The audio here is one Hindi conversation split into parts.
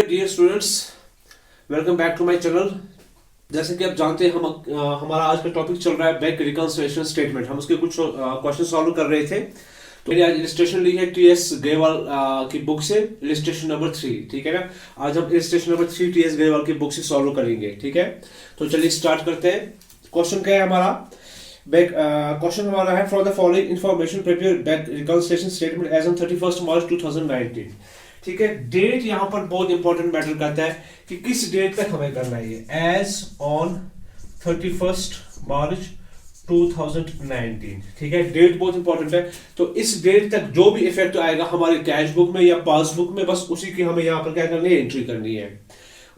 Dear students, welcome back to my channel. जैसे कि आप जानते हैं हमारा आज का टॉपिक चल रहा है बैंक रिकंसिलिएशन स्टेटमेंट। हम उसके कुछ क्वेश्चन सॉल्व कर रहे थे। तो मैंने आज इलिस्ट्रेशन ली है टीएस ग्रेवाल की बुक से, इलिस्ट्रेशन नंबर 3। ठीक है ना। आज हम इलिस्ट्रेशन नंबर 3 टीएस ग्रेवाल की बुक से सॉल्व करेंगे। ठीक है, तो चलिए स्टार्ट करते हैं। क्वेश्चन क्या है हमारा? क्वेश्चन हमारा है, for the following information prepare bank reconciliation statement as on 31 March 2019। ठीक है, डेट यहाँ पर बहुत इंपॉर्टेंट मैटर करता है कि किस डेट तक हमें करना है। As on 31 March 2019। ठीक है, डेट बहुत इंपॉर्टेंट है। तो इस डेट तक जो भी इफेक्ट आएगा हमारे कैश बुक में या पासबुक में, बस उसी की हमें यहाँ पर क्या करनी है, एंट्री करनी है।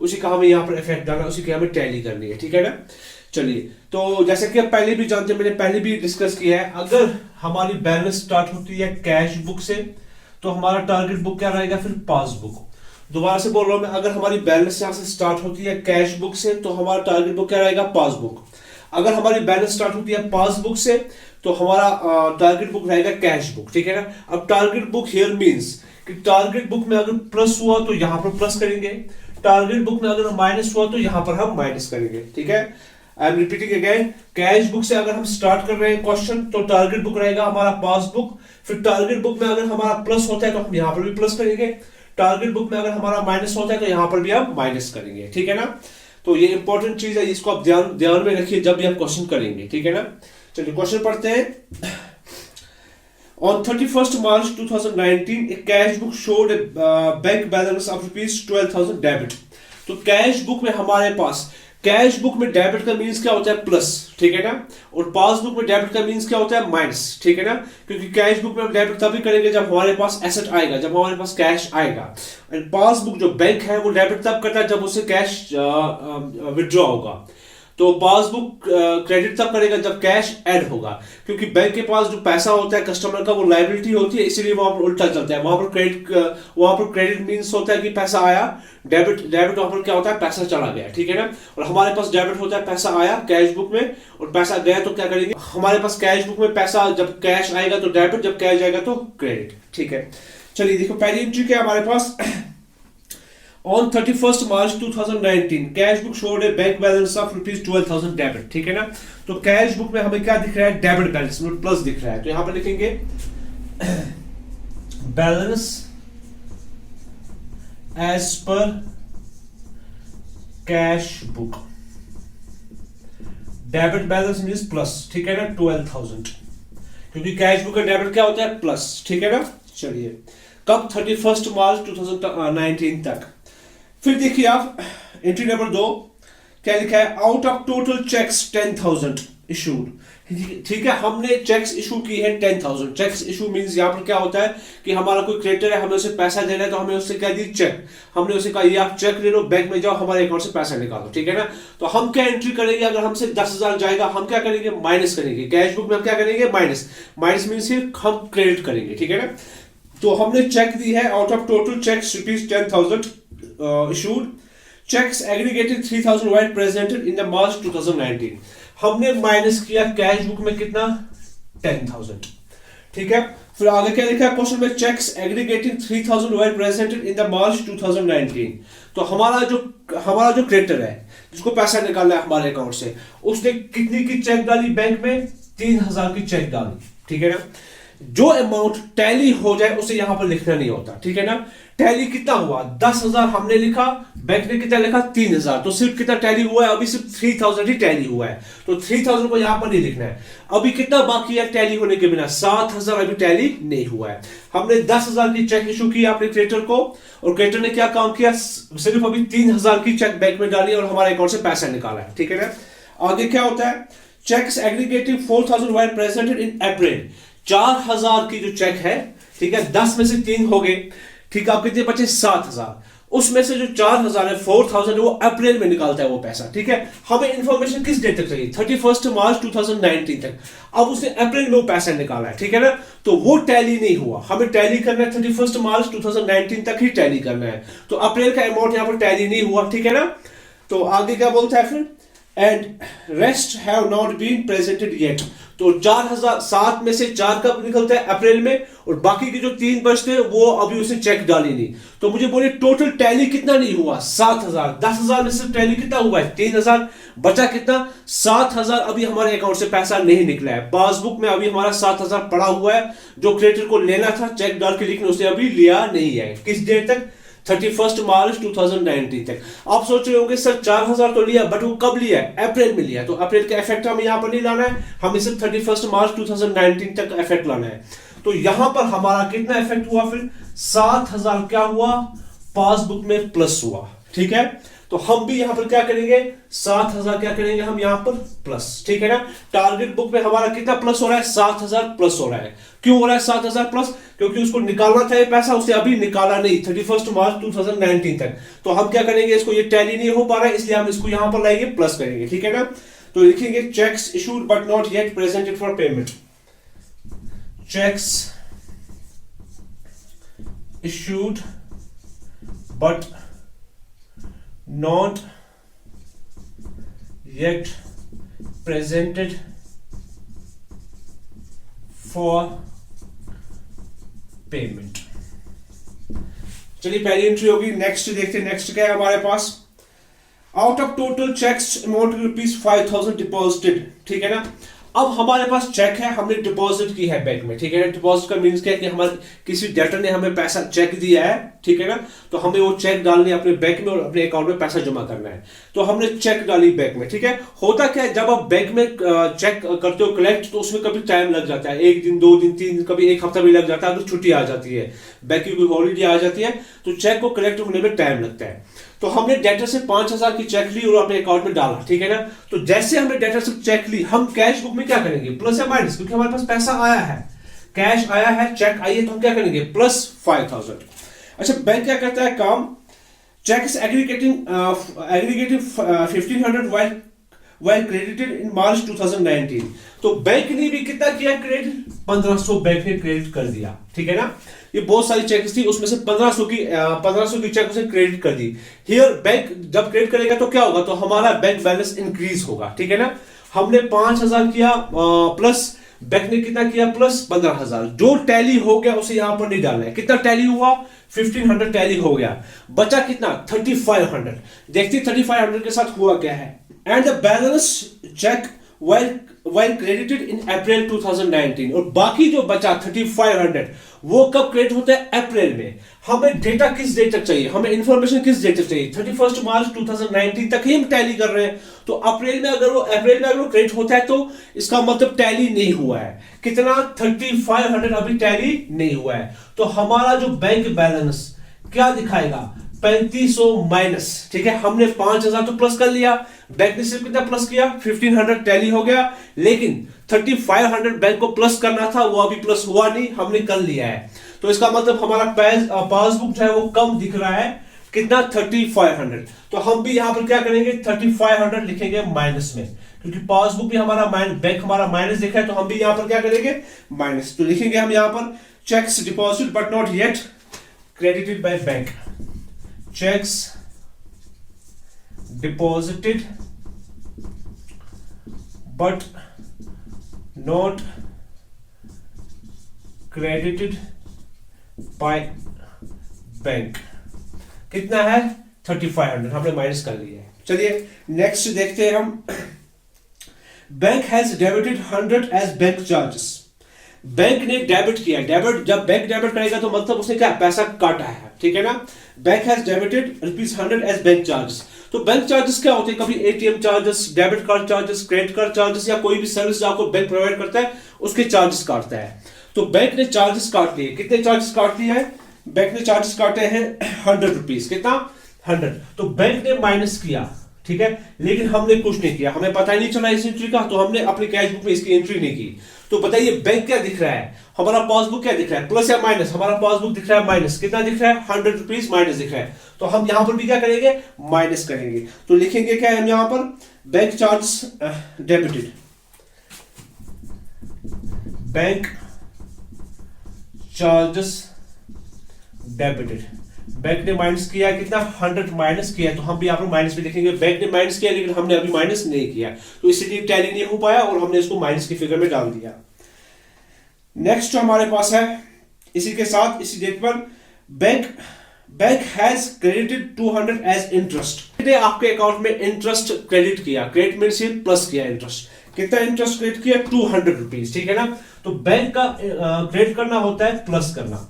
उसी का हमें यहाँ पर इफेक्ट डालना है, उसी की हमें टैली करनी है। ठीक है ना। चलिए, तो जैसे कि आप पहले भी जानते हैं, मैंने पहले भी डिस्कस किया है, अगर हमारी बैलेंस स्टार्ट होती है कैश बुक से तो हमारा टारगेट बुक क्या रहेगा, फिर पासबुक। दोबारा से बोल रहा हूं मैं, अगर हमारी बैलेंस यहां से स्टार्ट होती है कैश बुक से तो हमारा टारगेट बुक क्या रहेगा, पासबुक। अगर हमारी बैलेंस स्टार्ट होती है पासबुक से तो हमारा टारगेट बुक रहेगा कैश बुक। ठीक है ना। अब टारगेट बुक हियर मींस कि टारगेट बुक में अगर प्लस हुआ तो यहां पर प्लस करेंगे, टारगेट बुक में अगर माइनस हुआ तो यहां पर हम माइनस करेंगे। ठीक है, I am repeating again, cash book से अगर हम स्टार्ट कर रहे हैं क्वेश्चन तो टारगेट बुक रहेगा हमारा पासबुक। फिर टारगेट बुक में अगर हमारा प्लस होता है तो हम यहां पर भी प्लस करेंगे, टारगेट बुक में अगर हमारा माइनस होता है तो यहां पर भी हम माइनस करेंगे। ठीक है ना। तो ये इंपॉर्टेंट चीज है, इसको आप ध्यान में रखिए जब भी आप क्वेश्चन करेंगे। ठीक है ना। चलिए क्वेश्चन पढ़ते हैं। On 31st March 2019, a cash book showed a bank balance of rupees 12,000 debit। तो कैश बुक में हमारे पास, कैश बुक में डेबिट का मींस क्या होता है, प्लस। ठीक है ना। और पासबुक में डेबिट का मींस क्या होता है, माइनस। ठीक है ना। क्योंकि कैश बुक में हम डेबिट तभी करेंगे जब हमारे पास एसेट आएगा, जब हमारे पास कैश आएगा। एंड पासबुक जो बैंक है वो डेबिट तब करता है जब उसे कैश विड्रॉ होगा। तो पासबुक क्रेडिट तब करेगा जब कैश ऐड होगा, क्योंकि बैंक के पास जो पैसा होता है कस्टमर का वो लायबिलिटी होती है, इसीलिए वहां पर उल्टा चलता है। वहां पर क्रेडिट मींस होता है कि पैसा आया, डेबिट वहां पर क्या होता है, पैसा चला गया। ठीक है ना। और हमारे पास डेबिट होता है, पैसा आया कैश बुक में और पैसा गया तो क्या करेंगे, हमारे पास कैश बुक में पैसा, जब कैश आएगा तो डेबिट, जब कैश आएगा तो क्रेडिट। ठीक है। चलिए देखो, पहली एंट्री क्या हमारे पास। On 31st March 2019, cash book showed a bank balance of rupees 12,000 debit. ठीक है ना। तो कैश बुक में हमें क्या दिख रहा है, डेबिट बैलेंस में प्लस दिख रहा है। तो यहां पर लिखेंगे balance as per cash book, debit balance means plus. ठीक है ना, 12,000, क्योंकि कैश बुक का डेबिट क्या होता है, प्लस। ठीक है ना। चलिए, कब, 31 मार्च 2019 तक। फिर देखिए आप एंट्री नंबर 2 क्या लिखा है, out of total cheques 10,000 issued. ठीक है, हमने चेक्स इशू की है 10,000। चेक्स इशू मींस यहाँ पर क्या होता है कि हमारा कोई क्रेडिटर है, हमें उसे पैसा देना है तो हमें उससे क्या दी, चेक। हमने उसे कहा ये आप चेक ले लो, बैंक में जाओ, हमारे अकाउंट से पैसा निकालो। ठीक है ना। तो हम क्या एंट्री करेंगे, अगर हमसे 10,000 जाएगा हम क्या करेंगे, माइनस करेंगे। कैश बुक में हम क्या करेंगे, माइनस। माइनस मीन्स हम क्रेडिट करेंगे। ठीक है ना। तो हमने चेक दी है, out of total cheques rupees 10,000 issued, checks aggregated 3,000 were presented in the March 2019। हमने माइनस किया कैश बुक में कितना, 10,000। ठीक है। फिर आगे क्या लिखा है क्वेश्चन में, checks aggregating 3,000 were presented in the March 2019। तो हमारा जो क्रेडिटर है जिसको पैसा निकालना है हमारे अकाउंट से, उसने कितनी की चेक डाली बैंक में, 3,000 की चेक डाली। ठीक है ना। जो अमाउंट टैली हो जाए उसे यहां पर लिखना नहीं होता। ठीक है ना। टैली कितना हुआ, 10,000 हमने लिखा, बैंक ने कितना लिखा, 3,000। तो सिर्फ कितना टैली हुआ है, अभी सिर्फ 3,000 ही टैली हुआ है। तो 3,000 को यहां पर नहीं लिखना है। अभी कितना बाकी है टैली होने के बिना, 7,000 अभी टैली नहीं हुआ है। हमने 10,000 की चेक इशू की अपने क्रेडिटर को, और क्रेडिटर ने क्या काम किया, सिर्फ अभी 3,000 की चेक बैंक में डाली और हमारे अकाउंट से पैसा निकाला है। ठीक है ना। आगे क्या होता है, cheques aggregating 4,000 were presented in April. 4,000 की जो चेक है, ठीक है, 10 में से 3 हो गए। ठीक है, आप कितने बचे, 7,000। उसमें से जो 4,000 है, 4,000 वो अप्रैल में निकालता है वो पैसा। ठीक है। हमें इंफॉर्मेशन किस डेट तक चाहिए, 31 मार्च 2019 तक। अब उसने अप्रैल में वो पैसा निकाला है। ठीक है ना। तो वो टैली नहीं हुआ, हमें टैली करना है 31 मार्च 2019 तक ही टैली करना है। तो अप्रैल का अमाउंट यहाँ पर टैली नहीं हुआ। ठीक है ना। तो आगे क्या बोलता है फिर, and rest have not been presented yet. तो 4007 में से 4 कब निकलता है? अप्रैल में, और बाकी के जो 3 बचते हैं वो अभी उसने चेक डाली नहीं। तो मुझे बोले टोटल टैली कितना नहीं हुआ? 7000। 10,000 में से टैली कितना हुआ है? 3000। बचा कितना? 7000। अभी हमारे अकाउंट से पैसा नहीं निकला है। पासबुक में अभी हमारा 7000 पड़ा हुआ है जो क्रेडिटर को लेना था चेक डाल के, लेकिन उसने अभी लिया नहीं है। किस डेट तक? 31 मार्च 2019 तक। आप सोच रहे होंगे सर 4000 तो लिया, बट वो कब लिया है? अप्रैल में लिया। तो अप्रैल का इफेक्ट हमें यहां पर नहीं लाना है, हमें सिर्फ 31 मार्च 2019 तक इफेक्ट लाना है। तो यहां पर हमारा कितना इफेक्ट हुआ? फिर 7000 क्या हुआ? पासबुक में प्लस हुआ। ठीक है, तो हम भी यहां पर क्या करेंगे? 7000 क्या करेंगे हम यहां पर? प्लस। ठीक है ना। टारगेट बुक में हमारा कितना प्लस हो रहा है? 7000 प्लस हो रहा है। क्यों हो रहा है 7000 प्लस? क्योंकि उसको निकालना था ये पैसा, उसने अभी निकाला नहीं 31 मार्च 2019 तक। तो हम क्या करेंगे? इसको ये टैली नहीं हो पा रहा है, इसलिए हम इसको यहां पर लाएंगे, प्लस करेंगे। ठीक है ना। तो लिखेंगे cheques issued but not yet presented for payment. चेक्स issued but not yet presented for payment। चलिए पहली एंट्री होगी। नेक्स्ट देखते हैं, नेक्स्ट क्या है हमारे पास? Out of total cheques amount ₹5000 deposited. ठीक है ना। अब हमारे पास चेक है, हमने डिपॉजिट की है बैंक में। ठीक है ना। डिपॉजिट का मीन्स क्या है कि हमारे किसी डेटर ने हमें पैसा चेक दिया है। ठीक है ना। तो हमें वो चेक डालने अपने बैंक में और अपने अकाउंट में पैसा जमा करना है। तो हमने चेक डाली बैंक में। ठीक है। होता क्या है, जब आप बैंक में चेक करते हो कलेक्ट, तो उसमें कभी टाइम लग जाता है, 1 दिन 2 दिन 3 दिन, कभी 1 हफ्ता भी लग जाता है। अगर छुट्टी आ जाती है, बैंक की कोई हॉलीडे आ जाती है, तो चेक को कलेक्ट होने में टाइम लगता है। तो हमने डेटर से 5000 की चेक ली और अपने अकाउंट में डाला। ठीक है ना। तो जैसे हमने डेटर से चेक ली, हम कैश बुक में क्या करेंगे? प्लस या माइनस, क्योंकि हमारे पास पैसा आया है, कैश आया है, चेक आई है, तो हम क्या करेंगे? प्लस 5000। अच्छा, बैंक क्या करता है काम? Cheques aggregating 1500 while credited in March 2019। तो बैंक ने भी कितना किया क्रेडिट? 1500 बैंक ने क्रेडिट कर दिया। ठीक है ना। ये बहुत सारी चेक्स थी, उसमें से 1500 की चेक उसने क्रेडिट कर दी। हियर बैंक जब क्रेडिट करेगा तो क्या होगा? तो हमारा बैंक बैलेंस इंक्रीज होगा। ठीक है ना। हमने 5000 किया प्लस, बैंक ने कितना किया? प्लस 15000। जो टैली हो गया उसे यहां पर नहीं डालना है। कितना टैली हुआ? 1500 टैली हो गया। बचा कितना? 3500। देखते 3500 के साथ हुआ क्या है? And the balance cheque while credited in April 2019। और बाकी जो बचा 3500 वो कब क्रेडिट होता है? अप्रैल में। हमें डेटा किस डेट तक चाहिए? हमें इंफॉर्मेशन किस डेट तक चाहिए? 31 मार्च 2019 तक ही हम टैली कर रहे हैं। तो अप्रैल में अगर वो क्रेडिट होता है तो इसका मतलब टैली नहीं हुआ है। कितना? 3500 अभी टैली नहीं हुआ है। तो हमारा जो बैंक बैलेंस क्या दिखाएगा? 3500 माइनस। ठीक है। हमने 5000 तो प्लस कर लिया, बैंक ने सिर्फ कितना प्लस किया? 1500 टैली हो गया, लेकिन 3500 बैंक को प्लस करना था, वो अभी प्लस हुआ नहीं, हमने कर लिया है। तो इसका मतलब हमारा पासबुक जो है वो कम दिख रहा है। कितना? 3500। तो हम भी यहां पर क्या करेंगे? 3500 लिखेंगे माइनस में, क्योंकि पासबुक भी हमारा बैंक हमारा माइनस दिख रहा है। तो हम भी यहां पर क्या करेंगे? माइनस। तो लिखेंगे हम यहां पर cheques deposit but not yet credited by bank. Checks deposited but not credited by bank। कितना है? 3500। हमने माइनस कर लिया है। चलिए नेक्स्ट देखते हैं हम। Bank has debited 100 as bank charges. Bank ने डेबिट किया। डेबिट, जब बैंक डेबिट करेगा तो मतलब उसने क्या? पैसा काटा है। ठीक है ना। Bank has debited ₹100 as bank charges. तो बैंक चार्जेस क्या होते हैं? कभी ATM charges, debit card charges, credit card charges, या कोई भी सर्विस जो आपको बैंक प्रोवाइड करता है उसके चार्जेस काटता है। तो बैंक ने चार्जेस काट लिए। कितने चार्जेस काट लिए हैं? बैंक ने चार्जेस काटे हैं ₹100। कितना? 100। तो बैंक ने माइनस किया। ठीक है। लेकिन हमने कुछ नहीं किया, हमें पता ही नहीं चला इस एंट्री का, तो हमने अपनी कैश बुक में इसकी एंट्री नहीं की। तो बताइए बैंक क्या दिख रहा है? हमारा पासबुक क्या दिख रहा है? प्लस या माइनस? हमारा पासबुक दिख रहा है माइनस। कितना दिख रहा है? ₹100 माइनस दिख रहा है। तो हम यहां पर भी क्या करेंगे? माइनस करेंगे। तो लिखेंगे क्या है हम यहां पर? Bank charges debited, bank charges debited. Bank ने माइनस किया कितना 100 माइनस किया, तो हम भी यहाँ पर माइनस भी लिखेंगे। बैंक ने माइनस किया लेकिन हमने अभी माइनस नहीं किया, तो इसीलिए टैली नहीं हो पाया और हमने इसको माइनस की फिगर में डाल दिया। नेक्स्ट जो हमारे पास है इसी के साथ इसी डेट पर bank has credited 200 as interest. आपके अकाउंट में इंटरेस्ट क्रेडिट किया, क्रेडिट मीन से प्लस किया इंटरेस्ट। कितना इंटरेस्ट क्रेडिट किया 200 रुपीज, ठीक है ना। तो बैंक का क्रेडिट करना होता है प्लस करना।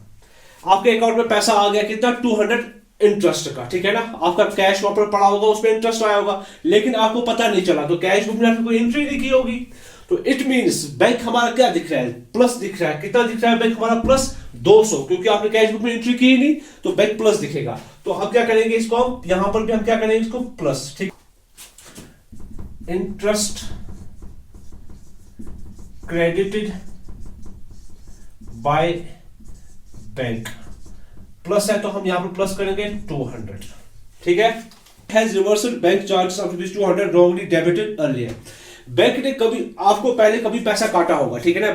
आपके अकाउंट में पैसा आ गया कितना 200 इंटरेस्ट का, ठीक है ना। आपका कैश वहां पर पड़ा होगा, उसमें इंटरेस्ट आया होगा लेकिन आपको पता नहीं चला, तो कैश बुक में आपने कोई एंट्री नहीं की होगी। तो इट मींस बैंक हमारा क्या दिख रहा है, प्लस दिख रहा है। कितना दिख रहा है बैंक हमारा प्लस 200, क्योंकि आपने कैश बुक में एंट्री की ही नहीं, तो बैंक प्लस दिखेगा। तो अब क्या करेंगे इसको, हम यहां पर भी हम क्या करेंगे इसको प्लस, ठीक। Interest credited by bank plus है, तो हम यहां पर प्लस करेंगे 200, ठीक है। Has reversal bank charges of ₹200 wrongly debited earlier. Bank ने कभी आपको पहले कभी पैसा काटा होगा, ठीक है ना।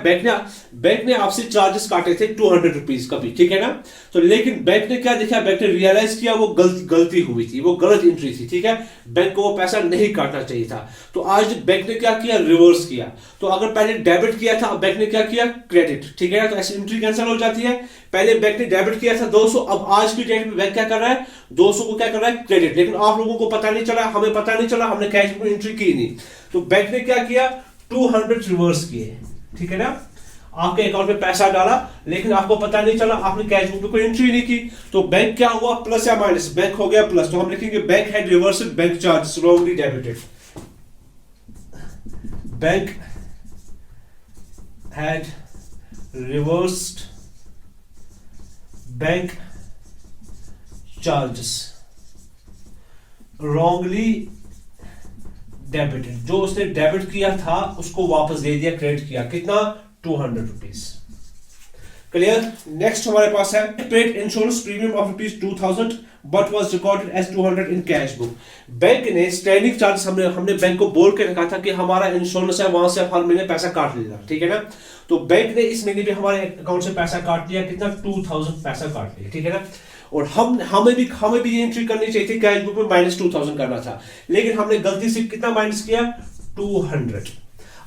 बैंक ने आपसे चार्जेस काटे थे 200 रुपीज कभी, ठीक है ना। तो लेकिन बैंक ने क्या देखा, बैंक ने रियलाइज किया वो गलती हुई थी, वो गलत एंट्री थी, ठीक है। बैंक को वो पैसा नहीं काटना चाहिए था। तो आज बैंक ने क्या किया, रिवर्स किया। तो अगर पहले डेबिट किया था, अब बैंक ने क्या किया, क्रेडिट, ठीक है ना। तो ऐसी एंट्री कैंसिल हो जाती है। पहले बैंक ने डेबिट किया था 200, अब आज की डेट में बैंक क्या कर रहा है, 200 को क्या कर रहा है, क्रेडिट। लेकिन आप लोगों को पता नहीं चला, हमें पता नहीं चला, हमने कैश में एंट्री की नहीं। तो बैंक ने क्या किया, 200 रिवर्स किए, ठीक है ना। आपके अकाउंट में पैसा डाला लेकिन आपको पता नहीं चला, आपने कैश बुक में कोई एंट्री नहीं की, तो बैंक क्या हुआ, प्लस या माइनस, बैंक हो गया प्लस। तो हम लिखेंगे bank had reversed bank charges wrongly debited. Bank had reversed bank charges wrongly debited. जो उसने डेबिट किया था उसको वापस दे दिया, क्रेडिट किया, कितना 200 रुपीज। क्लियर। नेक्स्ट हमारे पास है paid insurance premium of ₹2000 but was recorded as 200 in cash book. Bank ने स्टैंडिंग चार्जेस हमने बैंक को बोल के रखा था कि हमारा इंश्योरेंस है, वहां से हर महीने पैसा काट लेना, ठीक है ना। तो बैंक ने इस महीने भी हमारे अकाउंट से पैसा काट लिया, कितना 2000 पैसा काट लिया, ठीक है ना। और हमें भी ये एंट्री करनी चाहिए थी, कैश बुक में -2000 करना था, लेकिन हमने गलती से कितना माइनस किया 200।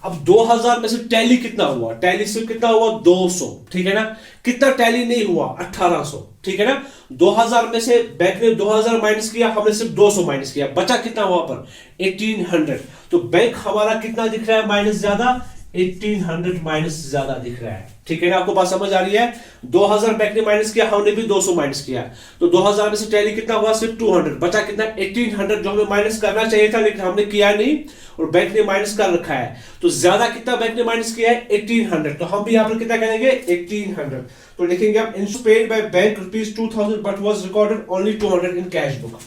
अब 2000 में से टैली कितना हुआ, टैली से कितना हुआ 200, ठीक है ना। कितना टैली नहीं हुआ 1800, ठीक है ना। 2000 में से बैंक ने 2000 माइनस किया, हमने सिर्फ 200 माइनस किया, बचा कितना वहां पर 1800। तो बैंक हमारा कितना दिख रहा है माइनस ज्यादा, 1800 माइनस ज्यादा दिख रहा है, ठीक है ना। आपको बात समझ आ रही है। 2000 बैंक ने माइनस किया, हमने भी 200 माइनस किया, तो 2000 में से टैली कितना हुआ सिर्फ 200, बचा कितना 1800, जो हमें माइनस करना चाहिए था लेकिन हमने किया नहीं और बैंक ने माइनस कर रखा है। तो ज्यादा कितना बैंक ने माइनस किया है 1800, तो हम भी यहाँ पर कितना करेंगे 1800। तो लिखेंगे आप paid by bank ₹2000 but was recorded only 200 in cash book.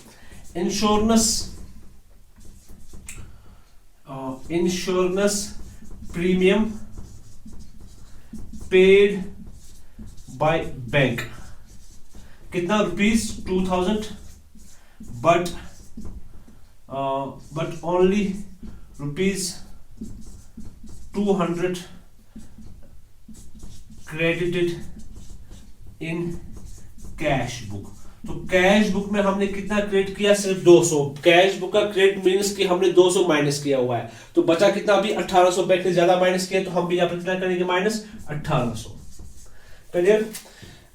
Insurance premium paid by bank कितना ₹2000 but only ₹200 credited in cash book. तो कैश बुक में हमने कितना क्रेडिट किया, सिर्फ 200। कैश बुक का क्रेडिट मीन्स कि हमने 200 माइनस किया हुआ है, तो बचा कितना अभी 1800। बैंक ने ज्यादा माइनस किया, तो हम भी यहां पर कितना करेंगे -1800। Clear.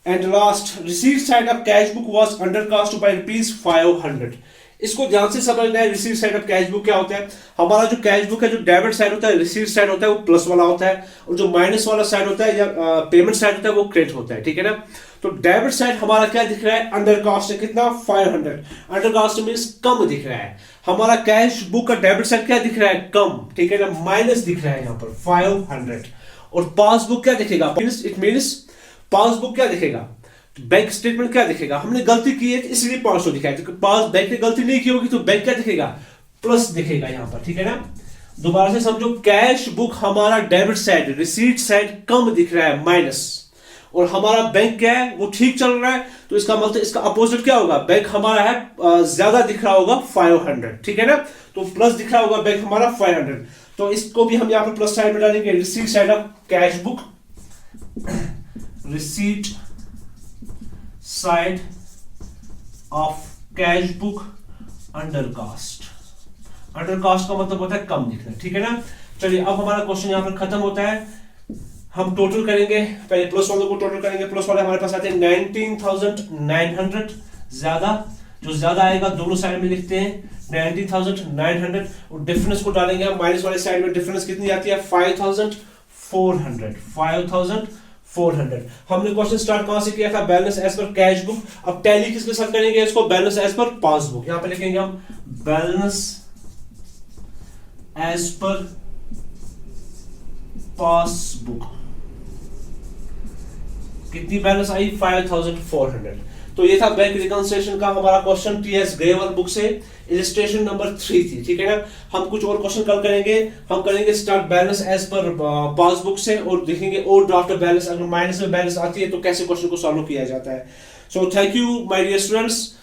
And last, receipt side of cash book was under cast by ₹500। इसको ध्यान से समझना है। Receipt side of cash book क्या होता है, हमारा जो कैश बुक है, जो डेबिट साइड होता है, रिसीट साइड होता है वो प्लस वाला होता है, और जो माइनस वाला साइड होता है या पेमेंट साइड होता है वो क्रेडिट होता है, ठीक है ना। तो डेबिट साइड हमारा क्या दिख रहा है, अंडर कास्ट है कितना 500। अंडर कास्ट मींस कम दिख रहा है। हमारा कैश बुक का डेबिट साइड क्या दिख रहा है, कम, ठीक है ना, माइनस दिख रहा है यहाँ पर 500। और पासबुक क्या दिखेगा, इट मींस पासबुक क्या दिखेगा, बैंक स्टेटमेंट क्या दिखेगा, हमने गलती की है इसलिए 500 दिखाया, तो पास बैंक ने गलती नहीं की होगी तो बैंक क्या दिखेगा, प्लस दिखेगा यहाँ पर, ठीक है ना। दोबारा से समझो, कैश बुक हमारा डेबिट साइड, रिसीट साइड कम दिख रहा है माइनस, और हमारा बैंक क्या है वो ठीक चल रहा है, तो इसका मतलब इसका अपोजिट क्या होगा, बैंक हमारा है ज्यादा दिख रहा होगा 500, ठीक है ना। तो प्लस दिख रहा होगा बैंक हमारा 500, तो इसको भी हम यहाँ पर प्लस साइड में डालेंगे। Receipt side of cash book, receipt side of cash book under cast. Under cast का मतलब होता है कम लिखना, ठीक है ना। चलिए अब हमारा क्वेश्चन यहाँ पर खत्म होता है। हम टोटल करेंगे, पहले प्लस वालों को टोटल करेंगे। प्लस वाले हमारे पास आते हैं 19,900, ज्यादा जो ज्यादा आएगा दोनों साइड में लिखते हैं 19,900, और डिफरेंस को डालेंगे हम माइनस वाले साइड में। डिफरेंस कितनी आती है 5,400। 5,400। हमने क्वेश्चन स्टार्ट कहां से किया था, balance as per cash book. अब टैली किसके साथ करेंगे इसको, बैलेंस एज पर पासबुक। यहां पे लिखेंगे हम बैलेंस एज पर पासबुक। कितनी बैलेंस आई 5,400। तो ये था बैंक रिकंसिलिएशन का हमारा क्वेश्चन टीएस ग्रेवल बुक से। इलिस्ट्रेशन नंबर 3 थी, ठीक है ना। हम कुछ और क्वेश्चन कल करेंगे। हम करेंगे start balance as per passbook से और देखेंगे ओवर ड्राफ्ट बैलेंस, अगर माइनस में बैलेंस आती है तो कैसे क्वेश्चन को सॉल्व किया जाता है। So thank you my dear students.